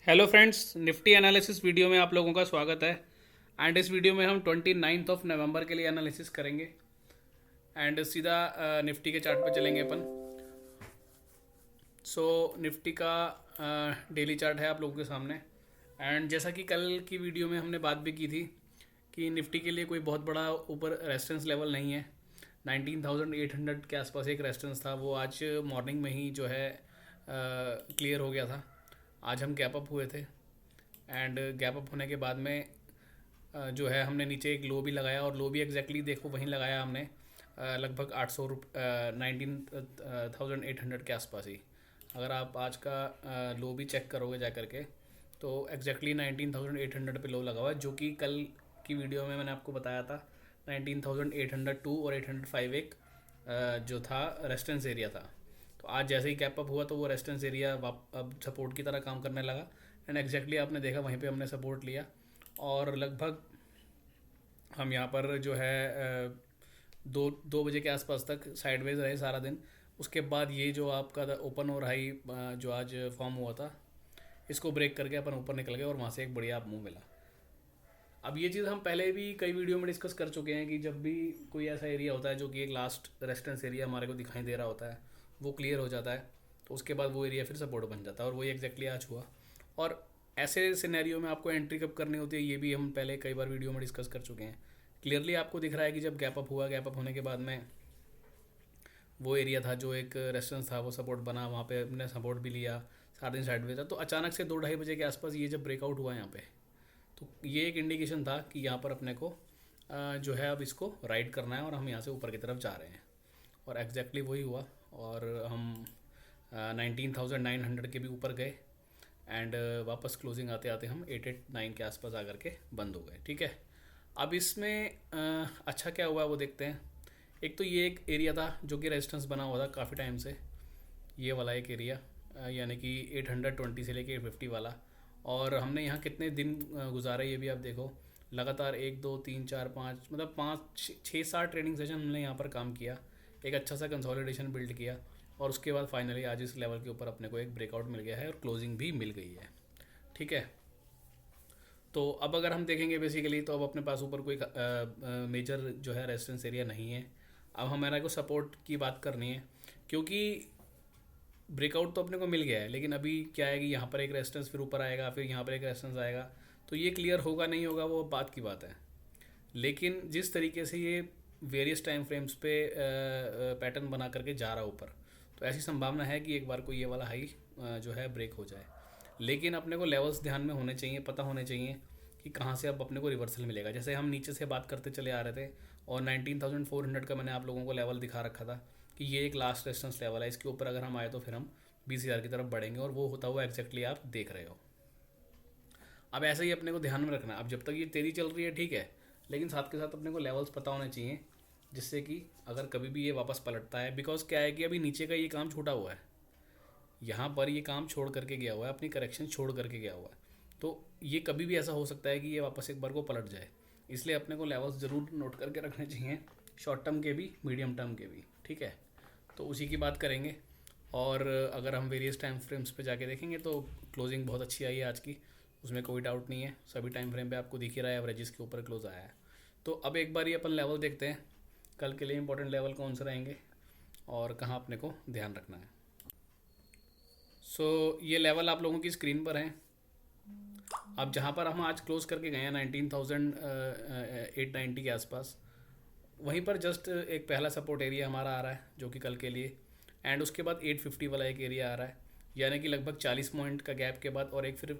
Hello friends, Nifty analysis video में आप लोगों का स्वागत है। एंड इस वीडियो में हम 29 ऑफ नवंबर के लिए एनालिसिस करेंगे। एंड सीधा निफ्टी के चार्ट पर चलेंगे अपन। निफ्टी का डेली चार्ट है आप लोगों के सामने। एंड जैसा कि कल की वीडियो में हमने बात भी की थी कि निफ्टी के लिए कोई बहुत बड़ा ऊपर रेजिस्टेंस लेवल नहीं है। 19,800 के आसपास एक रेजिस्टेंस था, वो आज मॉर्निंग में ही जो है क्लियर हो गया था। आज हम गैप अप हुए थे। एंड गैप अप होने के बाद में जो है हमने नीचे एक लो भी लगाया, और लो भी एग्जैक्टली देखो वहीं लगाया हमने, लगभग 800 19,800 के आसपास ही। अगर आप आज का लो भी चेक करोगे जा करके तो एग्जैक्टली 19,800 पे लो लगा हुआ है, जो कि कल की वीडियो में मैंने आपको बताया था 19,802 और 805 एक जो था रेजिस्टेंस एरिया था। तो आज जैसे ही कैप अप हुआ तो वो रेजिस्टेंस एरिया अब सपोर्ट की तरह काम करने लगा। एंड एग्जैक्टली आपने देखा वहीं पे हमने सपोर्ट लिया, और लगभग हम यहाँ पर जो है दो बजे के आसपास तक साइडवेज रहे सारा दिन। उसके बाद ये जो आपका ओपन और हाई जो आज फॉर्म हुआ था, इसको ब्रेक करके अपन ऊपर निकल गए और वहाँ से एक बढ़िया आप मूव मिला। अब ये चीज़ हम पहले भी कई वीडियो में डिस्कस कर चुके हैं कि जब भी कोई ऐसा एरिया होता है जो कि एक लास्ट रेजिस्टेंस एरिया हमारे को दिखाई दे रहा होता है, वो क्लियर हो जाता है, तो उसके बाद वो एरिया फिर सपोर्ट बन जाता है, और वही एग्जैक्टली आज हुआ। और ऐसे सिनेरियो में आपको एंट्री कब करनी होती है ये भी हम पहले कई बार वीडियो में डिस्कस कर चुके हैं। क्लियरली आपको दिख रहा है कि जब गैप अप हुआ, गैप अप होने के बाद में वो एरिया था जो एक रेजिस्टेंस था, वो सपोर्ट बना, वहाँ पे हमने सपोर्ट भी लिया, सारा दिन साइडवेज था। तो अचानक से 2-2:30 बजे के आसपास ये जब ब्रेकआउट हुआ यहाँ पे, तो ये एक इंडिकेशन था कि यहाँ पर अपने को जो है अब इसको राइड करना है और हम यहाँ से ऊपर की तरफ जा रहे हैं। और एग्जैक्टली वही हुआ, और हम 19,900 के भी ऊपर गए। एंड वापस क्लोजिंग आते आते हम 889 के आसपास आकर के बंद हो गए। ठीक है, अब इसमें अच्छा क्या हुआ वो देखते हैं। एक तो ये एक एरिया था जो कि रेजिस्टेंस बना हुआ था काफ़ी टाइम से, ये वाला एक एरिया, यानी कि 820 से लेके 850 वाला। और हमने यहाँ कितने दिन गुजारे ये भी आप देखो, लगातार 1 2 3 4 5 मतलब 5 6 7 ट्रेडिंग सेशन हमने यहाँ पर काम किया, एक अच्छा सा कंसोलिडेशन बिल्ड किया, और उसके बाद फाइनली आज इस लेवल के ऊपर अपने को एक ब्रेकआउट मिल गया है और क्लोजिंग भी मिल गई है। ठीक है, तो अब अगर हम देखेंगे बेसिकली, तो अब अपने पास ऊपर कोई मेजर जो है रेजिस्टेंस एरिया नहीं है। अब हमारा को सपोर्ट की बात करनी है, क्योंकि ब्रेकआउट तो अपने को मिल गया है, लेकिन अभी क्या है कि यहाँ पर एक रेजिस्टेंस फिर ऊपर आएगा, फिर यहाँ पर एक रेजिस्टेंस आएगा, तो ये क्लियर होगा नहीं होगा वो बात की बात है। लेकिन जिस तरीके से ये वेरियस टाइम फ्रेम्स पे पैटर्न बना करके जा रहा ऊपर, तो ऐसी संभावना है कि एक बार को ये वाला हाई जो है ब्रेक हो जाए। लेकिन अपने को लेवल्स ध्यान में होने चाहिए, पता होने चाहिए कि कहाँ से अब अपने को रिवर्सल मिलेगा। जैसे हम नीचे से बात करते चले आ रहे थे, और 19,400 का मैंने आप लोगों को लेवल दिखा रखा था कि ये एक लास्ट रेजिस्टेंस लेवल है, इसके ऊपर अगर हम आए तो फिर हम 20,000 की तरफ बढ़ेंगे, और वो होता हुआ एग्जैक्टली आप देख रहे हो। अब ऐसे ही अपने को ध्यान में रखना, अब जब तक ये तेज़ी चल रही है ठीक है, लेकिन साथ के साथ अपने को लेवल्स पता होने चाहिए, जिससे कि अगर कभी भी ये वापस पलटता है, बिकॉज क्या है कि अभी नीचे का ये काम छूटा हुआ है, यहाँ पर ये काम छोड़ करके गया हुआ है, अपनी करेक्शन छोड़ करके गया हुआ है, तो ये कभी भी ऐसा हो सकता है कि ये वापस एक बार को पलट जाए। इसलिए अपने को लेवल्स ज़रूर नोट करके रखने चाहिए, शॉर्ट टर्म के भी, मीडियम टर्म के भी। ठीक है, तो उसी की बात करेंगे। और अगर हम वेरियस टाइम फ्रेम्स पे जाके देखेंगे तो क्लोजिंग बहुत अच्छी आई है आज की, उसमें कोई डाउट नहीं है। सभी टाइम फ्रेम पे आपको दिख ही रहा है एवरेजेस के ऊपर क्लोज आया है। तो अब एक बार ये अपन लेवल देखते हैं, कल के लिए इंपॉर्टेंट लेवल कौन से रहेंगे और कहाँ अपने को ध्यान रखना है। ये लेवल आप लोगों की स्क्रीन पर हैं। अब जहाँ पर हम आज क्लोज करके गए हैं 19,890 के आसपास, वहीं पर जस्ट एक पहला सपोर्ट एरिया हमारा आ रहा है जो कि कल के लिए, एंड उसके बाद 850 वाला एक एरिया आ रहा है, यानी कि लगभग 40 पॉइंट का गैप के बाद, और एक फिर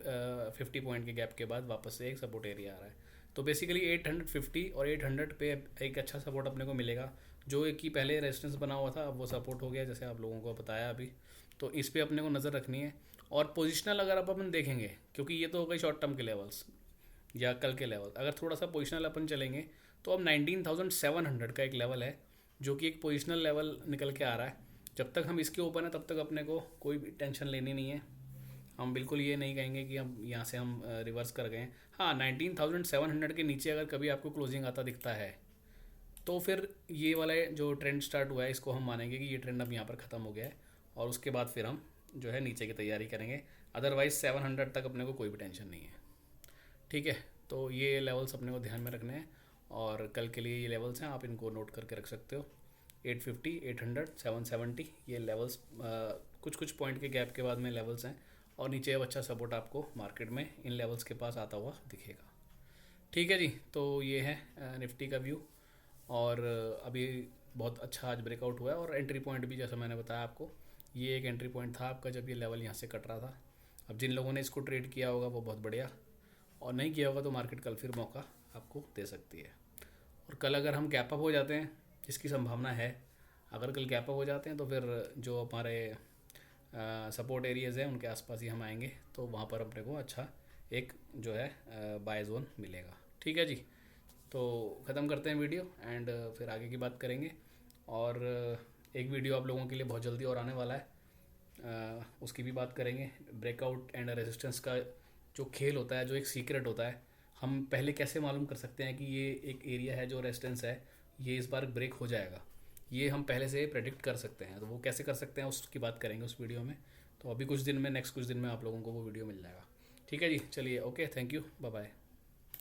50 पॉइंट के गैप के बाद वापस से एक सपोर्ट एरिया आ रहा है। तो बेसिकली 850 और 800 पे एक अच्छा सपोर्ट अपने को मिलेगा, जो एक कि पहले रेजिस्टेंस बना हुआ था, अब वो सपोर्ट हो गया जैसे आप लोगों को बताया अभी। तो इस पर अपने को नज़र रखनी है। और पोजिशनल अगर आप अपन देखेंगे, क्योंकि ये तो हो गई शॉर्ट टर्म के लेवल्स या कल के लेवल, अगर थोड़ा सा पोजिशनल अपन चलेंगे तो अब 19,700 का एक लेवल है जो कि एक पोजिशनल लेवल निकल के आ रहा है। जब तक हम इसके ऊपर हैं तब तक अपने को कोई भी टेंशन लेनी नहीं है। हम बिल्कुल ये नहीं कहेंगे कि हम यहाँ से हम रिवर्स कर गए। हाँ, 19,700 के नीचे अगर कभी आपको क्लोजिंग आता दिखता है तो फिर ये वाला जो ट्रेंड स्टार्ट हुआ है इसको हम मानेंगे कि ये ट्रेंड अब यहाँ पर ख़त्म हो गया है, और उसके बाद फिर हम जो है नीचे की तैयारी करेंगे। अदरवाइज़ 700 तक अपने को कोई भी टेंशन नहीं है। ठीक है, तो ये लेवल्स अपने को ध्यान में रखने हैं और कल के लिए ये लेवल्स हैं, आप इनको नोट करके रख सकते हो। 850, 800, 770 ये लेवल्स कुछ कुछ पॉइंट के गैप के बाद में लेवल्स हैं, और नीचे अब अच्छा सपोर्ट आपको मार्केट में इन लेवल्स के पास आता हुआ दिखेगा। ठीक है जी, तो ये है निफ्टी का व्यू। और अभी बहुत अच्छा आज ब्रेकआउट हुआ है, और एंट्री पॉइंट भी जैसा मैंने बताया आपको, ये एक एंट्री पॉइंट था आपका जब ये लेवल यहाँ से कट रहा था। अब जिन लोगों ने इसको ट्रेड किया होगा वो बहुत बढ़िया, और नहीं किया होगा तो मार्केट कल फिर मौका आपको दे सकती है। और कल अगर हम गैप अप हो जाते हैं, जिसकी संभावना है, अगर कल गैप अप हो जाते हैं तो फिर जो हमारे सपोर्ट एरियाज़ हैं उनके आसपास ही हम आएंगे, तो वहाँ पर अपने को अच्छा एक जो है बाय जोन मिलेगा। ठीक है जी, तो ख़त्म करते हैं वीडियो, एंड फिर आगे की बात करेंगे। और एक वीडियो आप लोगों के लिए बहुत जल्दी और आने वाला है, उसकी भी बात करेंगे। ब्रेकआउट एंड रेजिस्टेंस का जो खेल होता है, जो एक सीक्रेट होता है, हम पहले कैसे मालूम कर सकते हैं कि ये एक एरिया है जो रेजिस्टेंस है, ये इस बार ब्रेक हो जाएगा, ये हम पहले से प्रेडिक्ट कर सकते हैं। तो वो कैसे कर सकते हैं उसकी बात करेंगे उस वीडियो में। तो अभी कुछ दिन में, नेक्स्ट कुछ दिन में आप लोगों को वो वीडियो मिल जाएगा। ठीक है जी, चलिए, okay, thank you, bye bye.